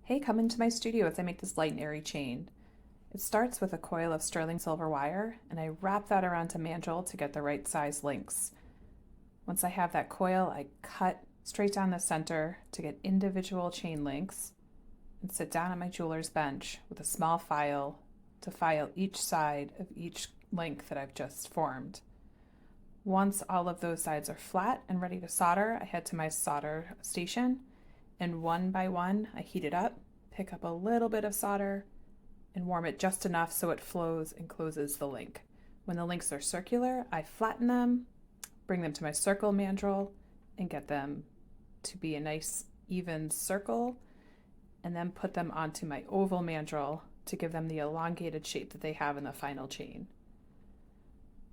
Hey, come into my studio as I make this light and airy chain. It starts with a coil of sterling silver wire, and I wrap that around a mandrel to get the right size links. Once I have that coil, I cut straight down the center to get individual chain links and sit down at my jeweler's bench with a small file to file each side of each link that I've just formed. Once all of those sides are flat and ready to solder, I head to my solder station, and one by one I heat it up, pick up a little bit of solder, and warm it just enough so it flows and closes the link. When the links are circular, I flatten them, bring them to my circle mandrel, and get them to be a nice even circle, and then put them onto my oval mandrel to give them the elongated shape that they have in the final chain.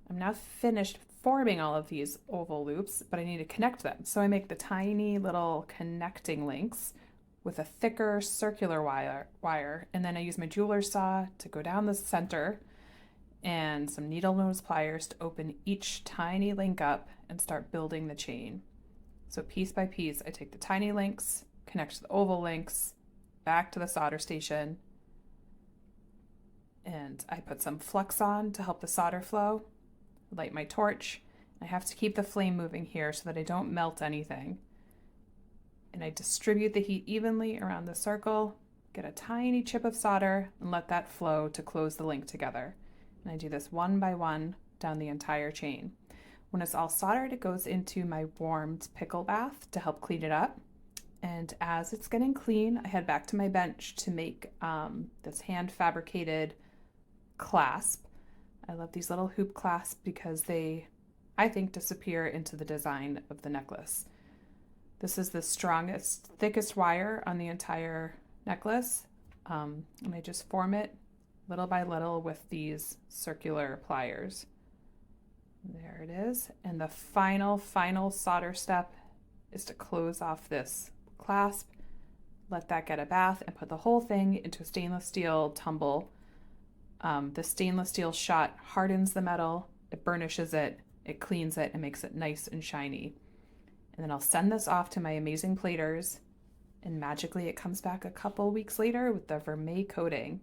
I'm now finished forming all of these oval loops, but I need to connect them. So I make the tiny little connecting links with a thicker circular wire, and then I use my jeweler's saw to go down the center and some needle nose pliers to open each tiny link up and start building the chain. So piece by piece, I take the tiny links, connect to the oval links, back to the solder station, and I put some flux on to help the solder flow, light my torch. I have to keep the flame moving here so that I don't melt anything. And I distribute the heat evenly around the circle, get a tiny chip of solder, and let that flow to close the link together. And I do this one by one down the entire chain. When it's all soldered, it goes into my warmed pickle bath to help clean it up. And as it's getting clean, I head back to my bench to make this hand fabricated clasp. I love these little hoop clasps because they, I think, disappear into the design of the necklace. This is the strongest, thickest wire on the entire necklace, and I just form it little by little with these circular pliers. There it is. And the final solder step is to close off this clasp, let that get a bath, and put the whole thing into a stainless steel tumble. The stainless steel shot hardens the metal, it burnishes it, it cleans it, and makes it nice and shiny. And then I'll send this off to my amazing platers, and magically it comes back a couple weeks later with the Vermeil coating.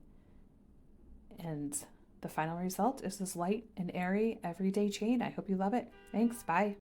And the final result is this light and airy everyday chain. I hope you love it. Thanks, bye.